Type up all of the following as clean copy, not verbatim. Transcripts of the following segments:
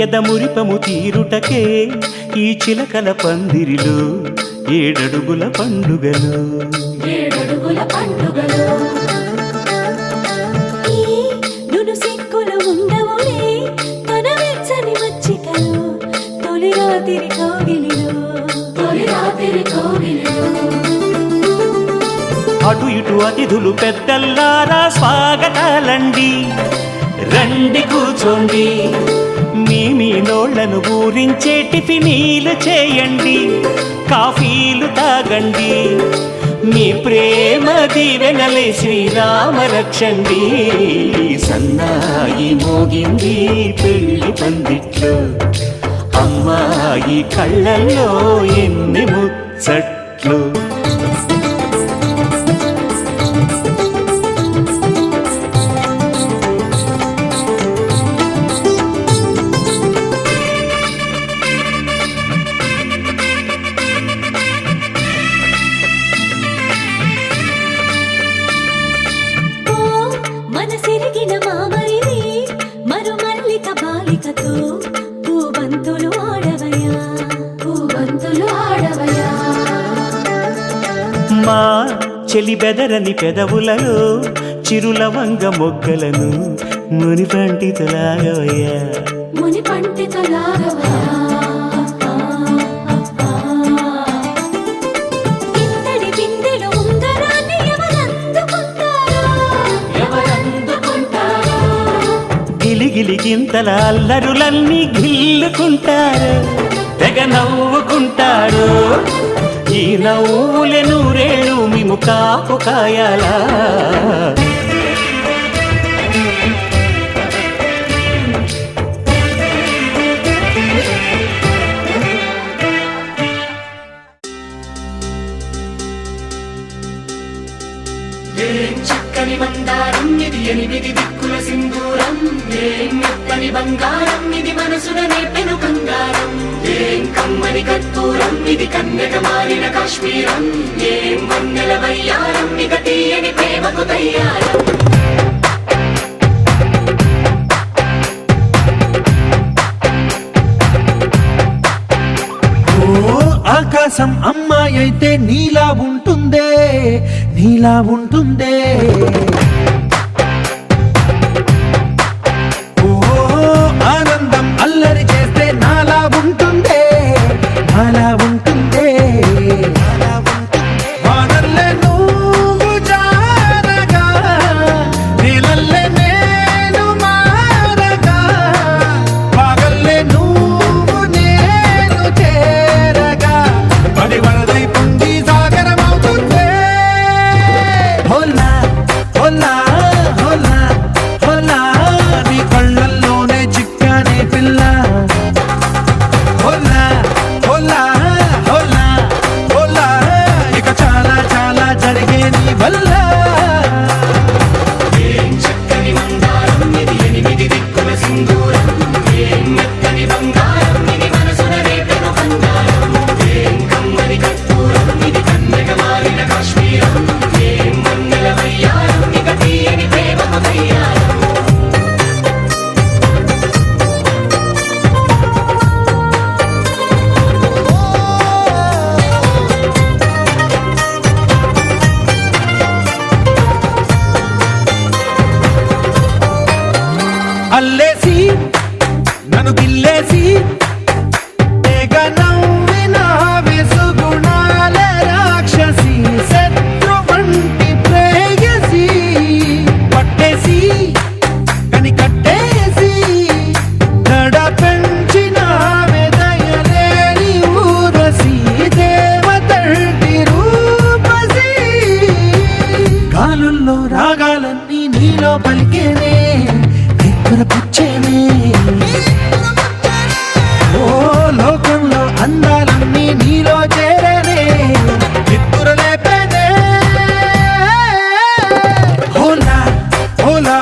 ఎదమురిపము తీరుటకే ఈ చిలకల పందిరిలో ఏడడుగుల పండుగలు నును సిక్కులు ఉండవులే తన వెచ్చని మచ్చికలు తొలి రాత్రి కోగిలిలో అటు ఇటు అతిథులు పెద్దల్లారా స్వాగతాలండి రండి కూర్చోండి మీ నోళ్లను ఊరించే టిఫినీలు చేయండి కాఫీలు తాగండి మీ ప్రేమ దీవెనలే శ్రీరామ రక్షండి సన్నాయి మోగింది పెళ్లి పందిట్లో అమ్మాయి కళ్ళల్లో ఎన్ని ముచ్చట్లు మా చెలి బెదరని పెదవులలో చిరులవంగ మొగ్గలను మునిపంటితలాగవయ్యా గిలిగిలి గింతల అల్లరులన్నీ గిల్లుకుంటారు తెగ నవ్వుకుంటారు ఈ నవ్వులే నూరేళ్ళు మిము కాపు కాయాలా చక్కని మందారం ఇది ఎనిమిది దిక్కుల సింధూరం ఏం మెత్తని బంగారం ఇది మనసున నేపెను కంగారం ఏం కమ్మని కర్పూరం ఇది కన్యక మారిన కాశ్మీరం ఏం వన్నెల వయ్యారం ఇక తీయని ప్రేమకు తయ్యారం ఆకాశం అమ్మాయి అయితే నీలా ఉంటుందే ఓ ఆనందం అల్లరి చేస్తే నాలా ఉంటుందే వానల్లే నువ్వు జారగా నీలల్లే నేను మారగా పగల్లే నువ్వు నేను చేరగా పడి వరదై పొంగి సాగరమవుతుందే హోలా హోలా హోలా హోలా నీ కళ్ళల్లోనే చిక్కానే పిల్ల హోలా హోలా హోలా హోలా ఇక చాలా చాలా జరిగే నీ వల్ల ఏం చక్కని మందారం ఇది ఎనిమిది దిక్కుల సింధూరం ఏం మెత్తని బంగారం ఇది మనసున నేపెను కంగారం ఏం కమ్మని కర్పూరం ఇది కన్యక మారిన కాశ్మీరం ఏం వన్నెల వయ్యారం ఇక తీయని ప్రేమకు తయ్యారం అల్లేసి నన్ను గిల్లేసి తెగ నవ్విన వెసుగుణాల రాక్షసి శత్రు వంటి ప్రేయసి పట్టేసి కని కట్టేసి దడ పెంచిన దయలేని ఊరసి దేవతల్లి రూపసి గాలుల్లో రాగాలన్నీ నీలో పలికేనే పుచ్చేనే ఓ లోకంలో అందాలన్నీ నీలో చేరనే నిద్దురలేపేనే హోలా హోలా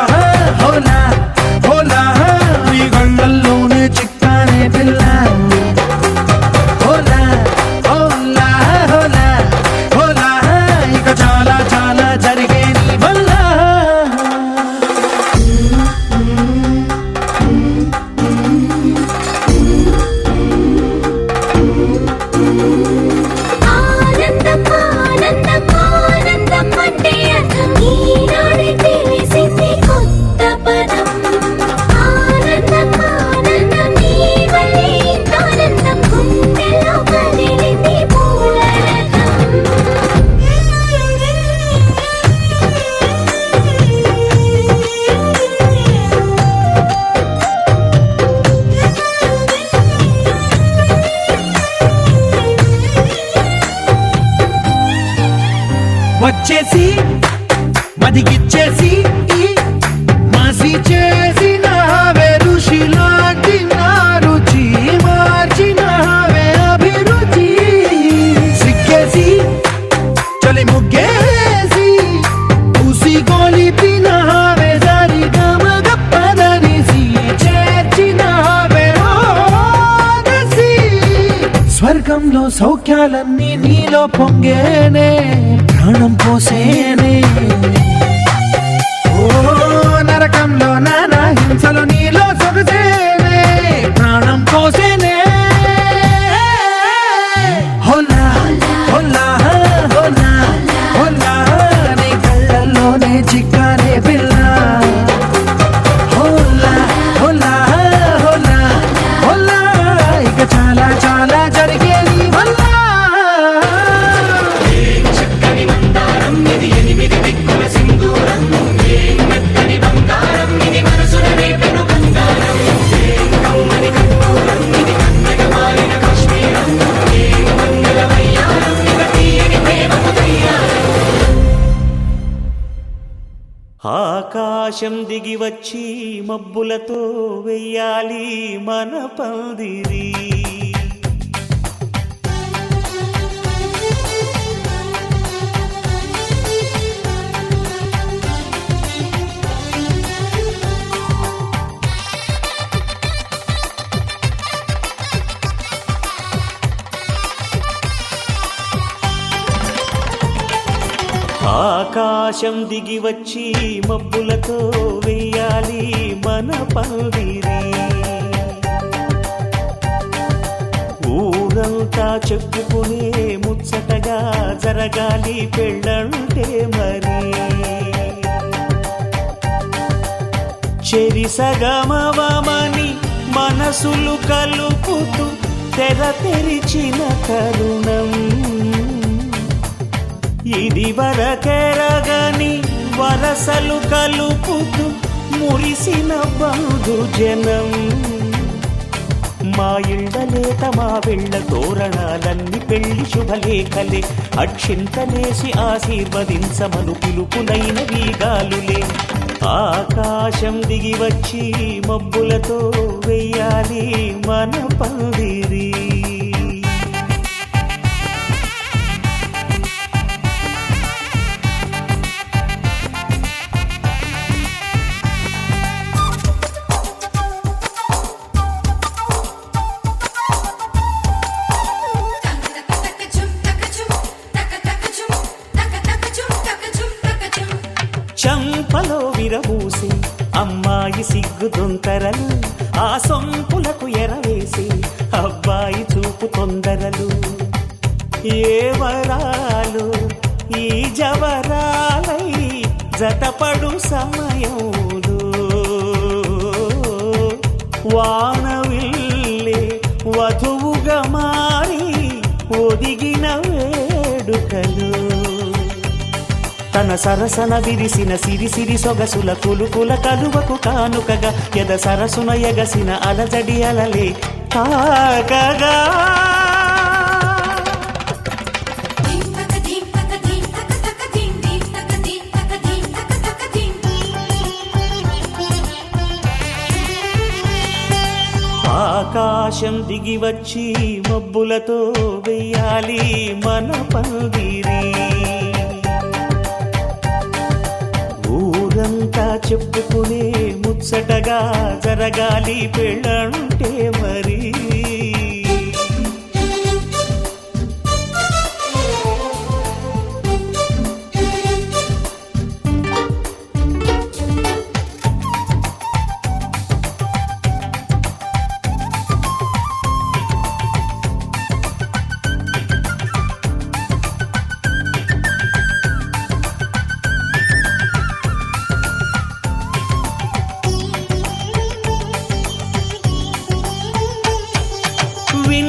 హోలా హోలా నీ గళ్ళల్లోనే చిక్కానే పిల్ల హోలా హోలా హోలా హోలా ఇక చాలా చాలా జరిగే నీ వల్ల వచ్చేసి మదిగిచ్చేసి మాసి చేసిన ఋషిలాంటి నా రుచి మార్చిన అభిరుచి సిక్కేసి చలి ముగ్గేసి పూసి గోలిపిన జారి గమగప్పదనిసి చేర్చిన స్వర్గంలో సౌఖ్యాలన్నీ నీలో పొంగేనే ప్రాణం పోసేనే ఓ నరకంలో నానా హింసలో నీలో సొగసేనే ప్రాణం పోసేనే హోలా హోలా హోలా హోలా నీ కళ్ళల్లోనే చిక్కానే పిల్ల హోలా హోలా హోలా హోలా ఇక చాలా చాలా జరిగే నీ వల్ల చక్కని మందారం ఇది ఎనిమిది దిక్కుల సింధూరం ఏం మెత్తని బంగారం ఇది మనసున రేపెను బంగారం ఏం కమ్మని కర్పూరం ఇది కన్నగ మారిన కాశ్మీరం ఏం మంగళ వయ్యారం ఇక తీయని ప్రేమకు తయ్యారం ఆకాశం దిగి వచ్చి మబ్బులతో వెయ్యాలి మన పందిరి ఆకాశం దిగి వచ్చి మబ్బులతో వెయ్యాలి మన పందిరి ఊరంతా చెప్పుకునే ముచ్చటగా జరగాలి పెళ్ళంటే మరి చెరిసగమవమని మనసులు కలుపుతూ తెర తెరిచిన తరుణం ఇది వరకెరగని వరసలు కలుపుతూ మురిసిన బంధుజనం మా ఇళ్ళలేత మా వెళ్ళ తోరణాలన్నీ పెళ్లి శుభలేఖలే అక్షింతలేసి ఆశీర్వదించమను పిలుపునైన వీగాలులే ఆకాశం దిగి వచ్చి మబ్బులతో వెయ్యాలి మన పందిరి చంపలో విరబూసి అమ్మాయి సిగ్గు దొంతరలు ఆ సొంపులకు ఎరవేసి అబ్బాయి చూపు తొందరలు ఏ వరాలు ఈ జవరాలై జతపడు సమయంలో వానవిల్లే వధువుగా మారి ఒదిగిన వేడుకలు తన సరసన విరిసిన సిరిసిరి సొగసుల కులుకుల కలువకు కానుకగా ఎద సరసున ఎగసిన అలజడి అలలే కాకగా ఆకాశం దిగి వచ్చి మబ్బులతో వెయ్యాలి మన పందిరి ఊరంతా చెప్పుకునే ముచ్చటగా జరగాలి పెళ్ళంటే మరి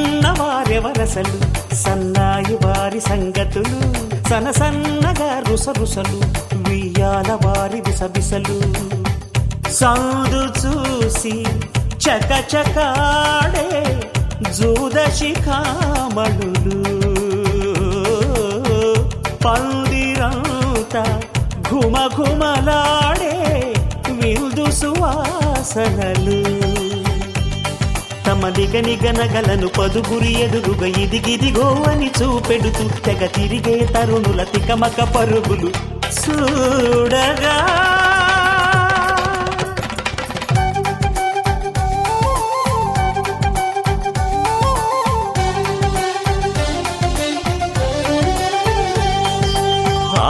విన్నవారెవరసలు సన్నాయి వారి సంగతులు సనసన్నగా రుసరుసలు వియ్యాల వారి విసబిసలు సందు చూసి చకచకాడే జూదశిఖామణులు పందిరం ఘుమఘుమలాడే విందు సువాసనలు తమ నిగనిగనగలను పదుగురి ఎదురుగా ఇదిగిదిగో అని చూపెడుతూ తెగ తిరిగే తరుణుల తికమక పరుగులు చూడగా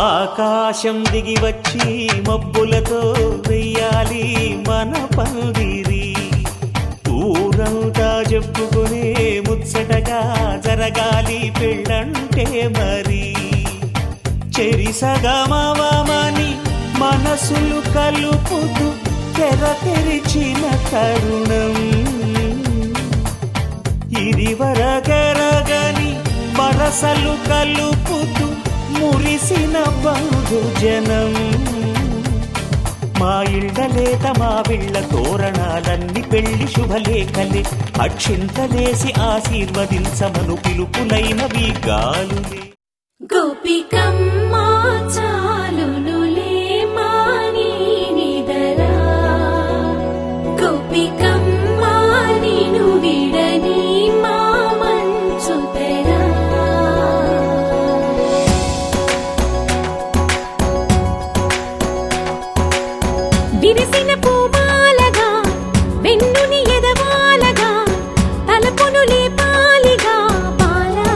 ఆకాశం దిగి వచ్చి మబ్బులతో వెయ్యాలి మన పందిరి ఊరంతా చెప్పుకునే ముచ్చటగా జరగాలి పెళ్ళంటే మరి చెరిసగమవమని మనసులు కలుపుతూ తెర తెరిచిన తరుణం ఇదివరకెరగని వరసలు కలుపుతూ మురిసిన బంధుజనం మా ఇళ్ళలేత మా విళ్ళ తోరణాలన్నీ పెళ్లి శుభలేఖలే అక్షింతలేసి ఆశీర్వదించమను పిలుపులైనవి గాలులే గోపికమ్మ చాలునులే మాని నిదరా గోపికమ్మ నిను విడని మా మంచు తెరా విరిసిన పూమాలగా వెన్నుని ఎదవాలగా తలపును లేపాలిగా బాలా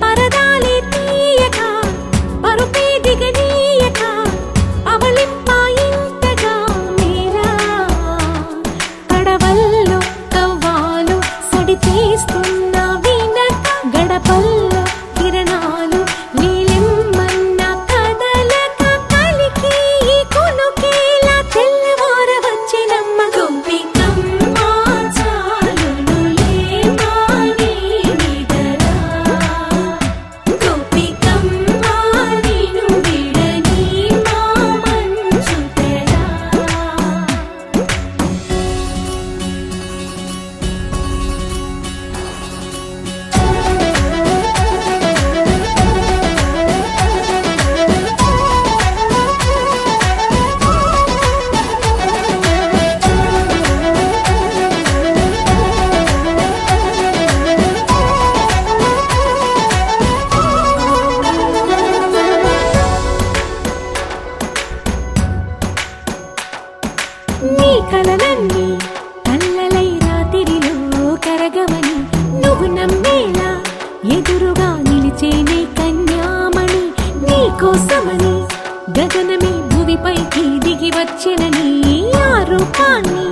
పరదాలే తీయక పరుపే దిగనీయక అవలింపాయింతగా మీరా కడవల్లో కవ్వాలు సడి చేస్తున్న వీణక గడపల్లో కిరణాలు నీలిమ్మన్న కదలక కలికి కొనుకేలా తెల్లవార వచ్చినమ్మ గోపికమ్మ చాలునులే మాని నిదరా గోపికమ్మ నిను విడని మా మంచు తెరా నీ కలలన్నీ కల్లలై రాత్రిలో కరగవని నువ్వు నమ్మేలా ఎదురుగా నిలిచేనే కన్యామణి నీ కోసమని గగనమే భూమిపైకి దిగి వచ్చినని ఆ రూపాన్ని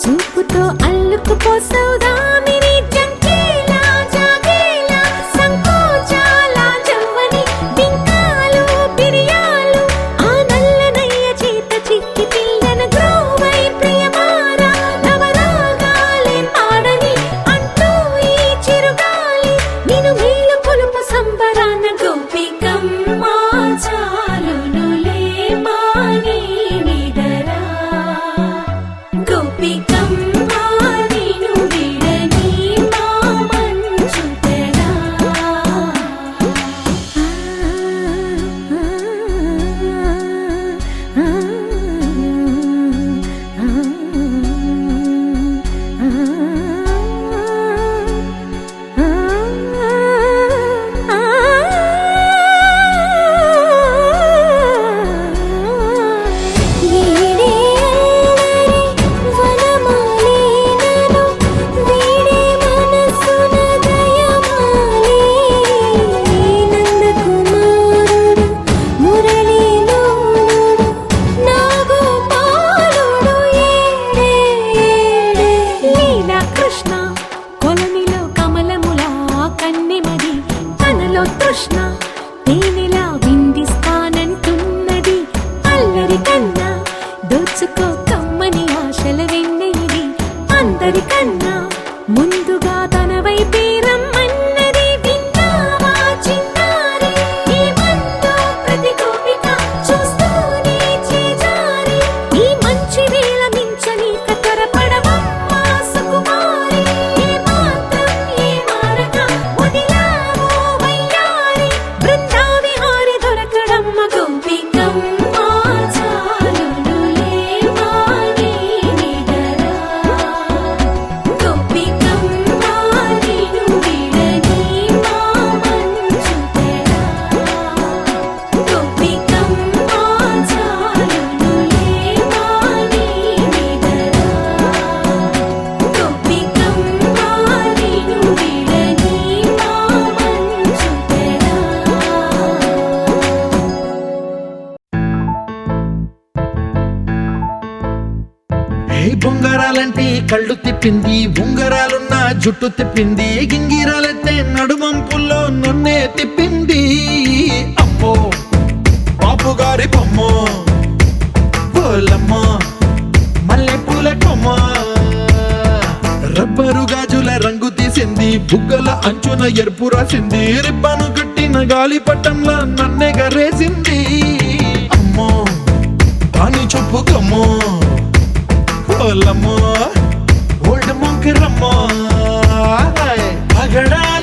చూపుతో అల్లుకుపోసౌదామిని జంకేలా జాగేలా సంకోచాల జవ్వని బింకాలు బిరియాలు ఆ నల్లనయ్య చేత చిక్కి పిల్లన గ్రోవై ప్రియమారా నవరాగాలే పాడని అంటూ ఈ చిరుగాలి నిన్ను మేలు కొలుపు సంబరాన గోపికమ్మ చాలునులే మాని నిదరా గోపికమ్మ నిను విడని కళ్ళు తిప్పింది, ఉంగరాలున్న జుట్టు తిప్పింది, గింగిరాలెత్తే నడుమంపుల్లో నన్నే తిప్పింది. అమ్మో బాపు గారి బొమ్మో, పోలమ్మో మల్లె పూల కొమ్మ, రబ్బరు గాజుల రంగు తీసింది, బుగ్గల అంచున ఎరుపు రాసింది, రిబ్బను కట్టిన గాలి పట్టంలా నన్నే గరేసింది. అమ్మో దాని చెప్పు కమ్మో, పోలమ్మో ఓల్డ్ మొంకిరమ్మో, పగడాల